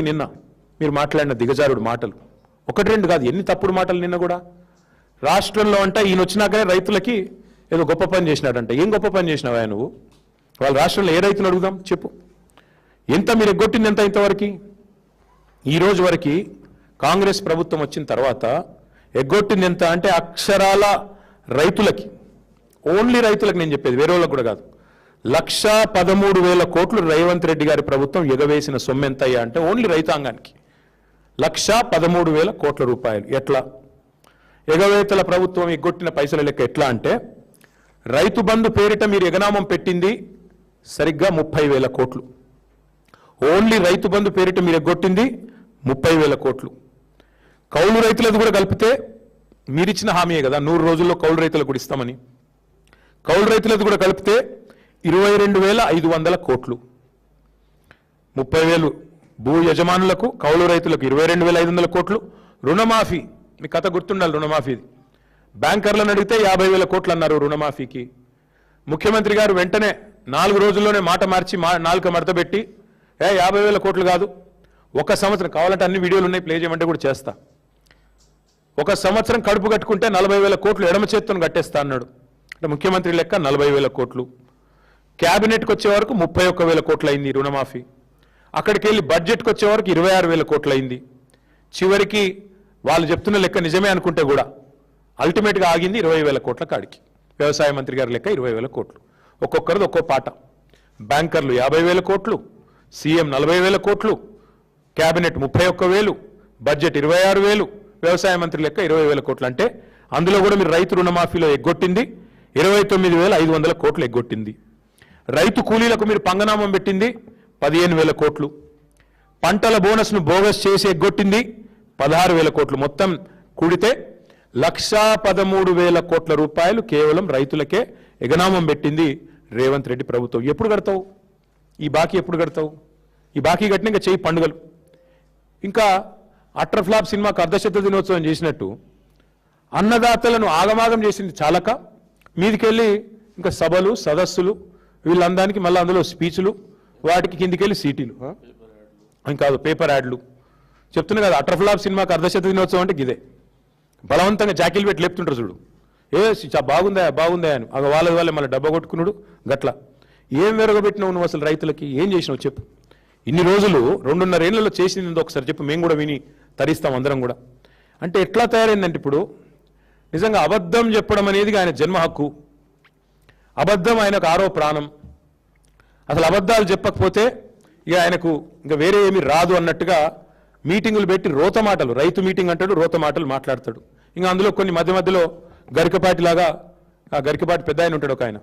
నిన్న మీరు మాట్లాడిన దిగజారుడు మాటలు ఒకటి రెండు కాదు, ఎన్ని తప్పుడు మాటలు నిన్న కూడా. రాష్ట్రంలో అంటే ఈయన వచ్చినాకనే రైతులకి ఏదో గొప్ప పని చేసినాడంట. ఏం గొప్ప పని చేసినావా నువ్వు? వాళ్ళ రాష్ట్రంలో ఏ రైతులు అడుగుదాం చెప్పు. ఎంత మీరు ఎగ్గొట్టింది ఎంత ఇంతవరకు? ఈ రోజు వరకు కాంగ్రెస్ ప్రభుత్వం వచ్చిన తర్వాత ఎగ్గొట్టింది ఎంత అంటే అక్షరాల రైతులకి, ఓన్లీ రైతులకు నేను చెప్పేది, వేరే వాళ్ళకు కూడా కాదు, 1,13,000 కోట్లు రేవంత్ రెడ్డి గారి ప్రభుత్వం ఎగవేసిన సొమ్ము ఎంత అయ్యా అంటే ఓన్లీ రైతాంగానికి 1,13,000 కోట్ల రూపాయలు. ఎట్లా ఎగవేతల ప్రభుత్వం ఎగ్గొట్టిన పైసల లెక్క ఎట్లా అంటే, రైతు బంధు పేరిట మీరు ఎగనామం పెట్టింది సరిగ్గా 30,000 కోట్లు. ఓన్లీ రైతు బంధు పేరిట మీరు ఎగ్గొట్టింది 30,000 కోట్లు. కౌలు రైతులది కూడా కలిపితే మీరిచ్చిన హామీయే కదా 100 రోజుల్లో కౌలు రైతులకు కూడా ఇస్తామని. కౌలు రైతులది కూడా కలిపితే 22,500 కోట్లు. 30,000 భూ యజమానులకు, కౌలు రైతులకు 22,500 కోట్లు. రుణమాఫీ, మీ కథ గుర్తుండాలి. రుణమాఫీది బ్యాంకర్లను అడిగితే 50,000 కోట్లు అన్నారు రుణమాఫీకి. ముఖ్యమంత్రి గారు వెంటనే 4 రోజుల్లోనే మాట మార్చి నాలుక మడతబెట్టి 50,000 కోట్లు కాదు, ఒక సంవత్సరం, కావాలంటే అన్ని వీడియోలు ఉన్నాయి, ప్లే చేయమంటే కూడా చేస్తా, ఒక సంవత్సరం కడుపు కట్టుకుంటే 40,000 కోట్లు ఎడమ చేత్తో కట్టేస్తా అన్నాడు. అంటే ముఖ్యమంత్రి లెక్క 40,000 కోట్లు. క్యాబినెట్కి వచ్చే వరకు 31,000 కోట్లు అయింది రుణమాఫీ. అక్కడికి వెళ్ళి బడ్జెట్కి వచ్చే వరకు 26,000 కోట్లు అయింది. చివరికి వాళ్ళు చెప్తున్న లెక్క నిజమే అనుకుంటే కూడా అల్టిమేట్గా ఆగింది 20,000 కోట్ల కాడికి. వ్యవసాయ మంత్రి గారి లెక్క 20,000 కోట్లు. ఒక్కొక్కరిది ఒక్కో పాట. బ్యాంకర్లు 50,000 కోట్లు, సీఎం 40,000 కోట్లు, క్యాబినెట్ 31,000, బడ్జెట్ 26,000, వ్యవసాయ మంత్రి లెక్క 20,000 కోట్లు. అంటే అందులో కూడా మీరు రైతు రుణమాఫీలో ఎగ్గొట్టింది 29,500 కోట్లు ఎగ్గొట్టింది. రైతు కూలీలకు మీరు పంగనామం పెట్టింది 15,000 కోట్లు. పంటల బోనస్ను బోగస్ చేసి ఎగ్గొట్టింది 16,000 కోట్లు. మొత్తం కూడితే 1,13,000 కోట్ల రూపాయలు కేవలం రైతులకే ఎగనామం పెట్టింది రేవంత్ రెడ్డి ప్రభుత్వం. ఎప్పుడు కడతావు ఈ బాకీ? ఎప్పుడు కడతావు ఈ బాకీ? కట్టిన ఇంకా చేయి పండుగలు. ఇంకా అట్రఫ్లాప్ సినిమాకు అర్ధశత దినోత్సవం చేసినట్టు అన్నదాతలను ఆగమాగం చేసింది చాలక మీదికెళ్ళి ఇంకా సభలు, సదస్సులు, వీళ్ళందానికి మళ్ళీ అందులో స్పీచ్లు, వాటికి కిందికెళ్ళి సీటీలు, ఇంకాదు పేపర్ యాడ్లు. చెప్తున్నా కదా, అట్రఫ్లాప్ సినిమాకు అర్ధశత దినోత్సవం అంటే ఇదే. బలవంతంగా జాకీలు పెట్టి లేపుతుంటారు చూడు, బాగుందా బాగుందా అని. వాళ్ళే మళ్ళీ డబ్బా కొట్టుకున్నాడు గట్ల. ఏం వెరగబెట్టినావు నువ్వు అసలు? రైతులకి ఏం చేసినావు చెప్పు? ఇన్ని రోజులు 2.5 ఏళ్లలో చేసింది ఒకసారి చెప్పు, మేము కూడా విని తరిస్తాం అందరం కూడా. అంటే ఎట్లా తయారైందంటే ఇప్పుడు నిజంగా అబద్ధం చెప్పడం అనేది ఆయన జన్మ హక్కు. అబద్ధం ఆయనకు ఆరో ప్రాణం. అసలు అబద్ధాలు చెప్పకపోతే ఇక ఆయనకు ఇంకా వేరే ఏమీ రాదు అన్నట్టుగా మీటింగులు పెట్టి రోత మాటలు, రైతు మీటింగ్ అంటాడు, రోత మాటలు మాట్లాడతాడు. ఇంకా అందులో కొన్ని మధ్యలో గరికపాటి లాగా, ఆ గరికపాటి పెద్ద ఆయన ఉంటాడు ఒక ఆయన,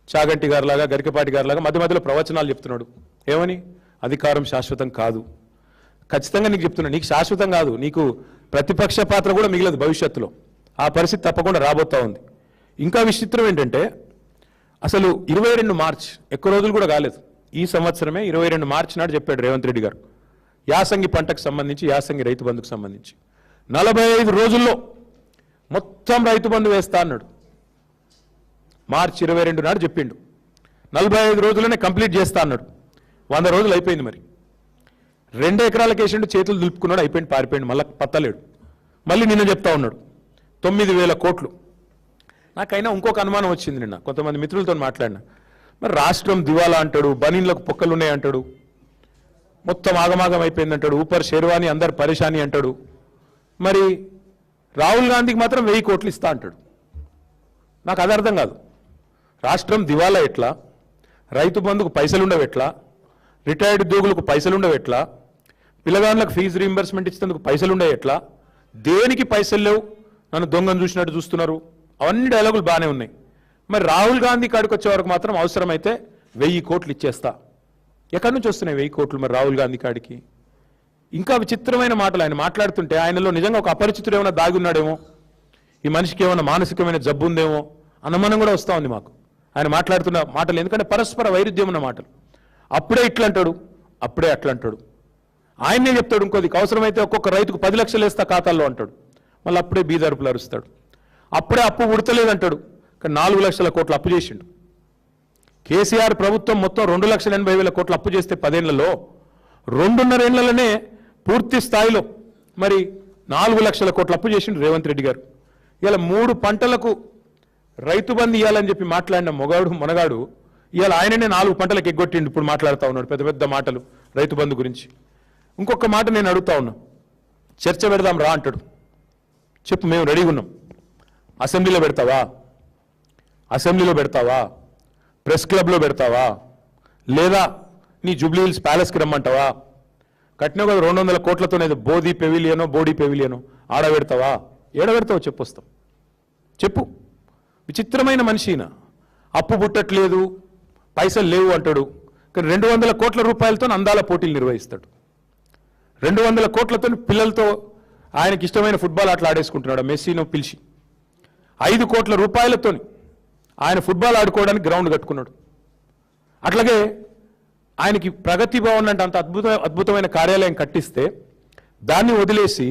చాగంటి గారు లాగా, గరికపాటి గారు లాగా మధ్యలో ప్రవచనాలు చెప్తున్నాడు. ఏమని? అధికారం శాశ్వతం కాదు. ఖచ్చితంగా నీకు చెప్తున్నా, నీకు శాశ్వతం కాదు, నీకు ప్రతిపక్ష పాత్ర కూడా మిగిలదు భవిష్యత్తులో. ఆ పరిస్థితి తప్పకుండా రాబోతా ఉంది. ఇంకా విచిత్రం ఏంటంటే అసలు 22 మార్చ్, ఎక్కువ రోజులు కూడా కాలేదు, ఈ సంవత్సరమే 22 మార్చి నాడు చెప్పాడు రేవంత్ రెడ్డి గారు యాసంగి పంటకు సంబంధించి, యాసంగి రైతు బంధుకు సంబంధించి 45 రోజుల్లో మొత్తం రైతు బంధు వేస్తా అన్నాడు. మార్చి 22 నాడు చెప్పిండు. 45 రోజుల్లోనే కంప్లీట్ చేస్తా అన్నాడు. 100 రోజులు అయిపోయింది. మరి 2 ఎకరాలకు వేసిండు, చేతులు దులుపుకున్నాడు, అయిపోయింది, పారిపోయింది, మళ్ళీ పత్తలేడు. మళ్ళీ నిన్న చెప్తా ఉన్నాడు 9,000 కోట్లు. నాకైనా ఇంకొక అనుమానం వచ్చింది నిన్న, కొంతమంది మిత్రులతో మాట్లాడినా. మరి రాష్ట్రం దివాలా అంటాడు, బనీన్లకు పొక్కలు ఉన్నాయి అంటాడు, మొత్తం ఆగమాగం అయిపోయింది అంటాడు, ఊపర్ షేర్వాణి అందరు పరేషాని అంటాడు. మరి రాహుల్ గాంధీకి మాత్రం 1000 కోట్లు ఇస్తా అంటాడు. నాకు అది అర్థం కాదు. రాష్ట్రం దివాలా ఎట్లా? రైతు బంధుకు పైసలుండవు ఎట్లా? రిటైర్డ్ ఉద్యోగులకు పైసలుండవు ఎట్లా? పిల్లగాళ్ళకు ఫీజు రీయింబర్స్మెంట్ ఇచ్చేందుకు పైసలుండవు ఎట్లా? దేనికి పైసలు లేవు, నన్ను దొంగను చూసినట్టు చూస్తున్నారు, అవన్నీ డైలాగులు బాగానే ఉన్నాయి. మరి రాహుల్ గాంధీ కాడికి వచ్చే వరకు మాత్రం అవసరమైతే 1000 కోట్లు ఇచ్చేస్తా. ఎక్కడి నుంచి వస్తున్నాయి 1000 కోట్లు మరి రాహుల్ గాంధీ కాడికి? ఇంకా విచిత్రమైన మాటలు ఆయన మాట్లాడుతుంటే ఆయనలో నిజంగా ఒక అపరిచితుడు ఏమైనా దాగి ఉన్నాడేమో, ఈ మనిషికి ఏమైనా మానసికమైన జబ్బు ఉందేమో అనుమానం కూడా వస్తూ ఉంది మాకు ఆయన మాట్లాడుతున్న మాటలు. ఎందుకంటే పరస్పర వైరుధ్యం ఉన్న మాటలు. అప్పుడే ఇట్లా అంటాడు, అప్పుడే అట్లా అంటాడు. ఆయనే చెప్తాడు ఇంకోది, అవసరమైతే ఒక్కొక్క రైతుకు 10 లక్షలు వేస్తా ఖాతాల్లో అంటాడు. మళ్ళీ అప్పుడే బీదరుపులు అరుస్తాడు. అప్పుడే అప్పు ఉడతలేదంటాడు, కానీ 4 లక్షల కోట్లు అప్పు చేసిండు. కేసీఆర్ ప్రభుత్వం మొత్తం 2,80,000 కోట్లు అప్పు చేస్తే 10 ఏళ్లలో 2.5 ఏళ్లలోనే పూర్తి స్థాయిలో మరి 4 లక్షల కోట్ల అప్పు చేసిండు రేవంత్ రెడ్డి గారు. ఇలా 3 పంటలకు రైతు బంధు ఇవ్వాలని చెప్పి మాట్లాడిన మొనగాడు ఇవాళ ఆయననే 4 పంటలకు ఎగ్గొట్టిండు. ఇప్పుడు మాట్లాడుతూ ఉన్నాడు పెద్ద పెద్ద మాటలు రైతు బంధు గురించి. ఇంకొక మాట నేను అడుగుతా ఉన్నా, చర్చ పెడదాం రా అంటాడు. చెప్పు, మేము రెడీగా ఉన్నాం. అసెంబ్లీలో పెడతావా? అసెంబ్లీలో పెడతావా? ప్రెస్ క్లబ్లో పెడతావా? లేదా నీ జూబ్లీ హిల్స్ ప్యాలెస్కి రమ్మంటావా? కట్టినావు కదా 200 కోట్లతో బోడీ పెవిలియనో ఆడ పెడతావా? ఏడ పెడతావో చెప్పొస్తాం. చెప్పు. విచిత్రమైన మనిషిన. అప్పు పుట్టట్లేదు, పైసలు లేవు అంటాడు. కానీ 200 కోట్ల రూపాయలతో అందాల పోటీలు నిర్వహిస్తాడు. 200 కోట్లతో పిల్లలతో ఆయనకి ఇష్టమైన ఫుట్బాల్ ఆటలు ఆడేసుకుంటున్నాడు మెస్సీనో పిలిచి. 5 కోట్ల రూపాయలతో ఆయన ఫుట్బాల్ ఆడుకోవడానికి గ్రౌండ్ కట్టుకున్నాడు. అట్లాగే ఆయనకి ప్రగతి భవన్ అంటే అంత అద్భుతమైన కార్యాలయం కట్టిస్తే దాన్ని వదిలేసి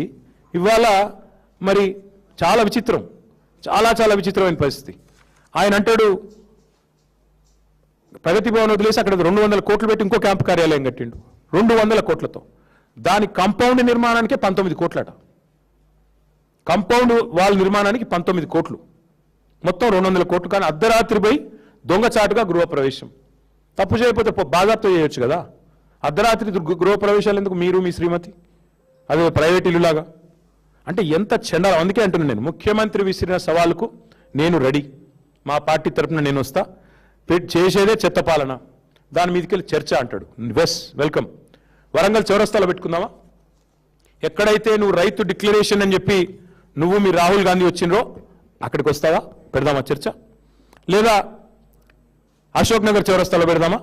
ఇవాళ మరి చాలా విచిత్రం, చాలా విచిత్రమైన పరిస్థితి. ఆయన అంటాడు ప్రగతి భవన్ వదిలేసి అక్కడ 200 కోట్లు పెట్టి ఇంకో క్యాంపు కార్యాలయం కట్టిండు 200 కోట్లతో. దాని కాంపౌండ్ నిర్మాణానికే 19 కోట్లట. కాంపౌండ్ వాల్ నిర్మాణానికి 19 కోట్లు, మొత్తం 200 కోట్లు. కానీ అర్ధరాత్రి పోయి దొంగచాటుగా గృహప్రవేశం. తప్పు చేయకపోతే బాగాతో చేయొచ్చు కదా. అర్ధరాత్రి గృహప్రవేశాలు ఎందుకు మీరు మీ శ్రీమతి? అదే ప్రైవేట్ ఇల్లులాగా. అంటే ఎంత చండాలం. అందుకే అంటున్నాను నేను, ముఖ్యమంత్రి విసిరిన సవాలుకు నేను రెడీ. మా పార్టీ తరఫున నేను వస్తా. చేసేదే చెత్త పాలన, దాని మీదకి వెళ్ళి చర్చ అంటాడు. వెల్కమ్. వరంగల్ చౌరస్తాలో పెట్టుకుందామా? ఎక్కడైతే నువ్వు రైతు డిక్లరేషన్ అని చెప్పి నువ్వు మీ రాహుల్ గాంధీ వచ్చిండ్రో అక్కడికి వస్తావా? పెడదామా చర్చ? లేదా అశోక్ నగర్ చౌరస్తాలో పెడదామా?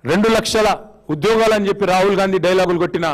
2 లక్షల ఉద్యోగాలని చెప్పి రాహుల్ గాంధీ డైలాగులు కొట్టిన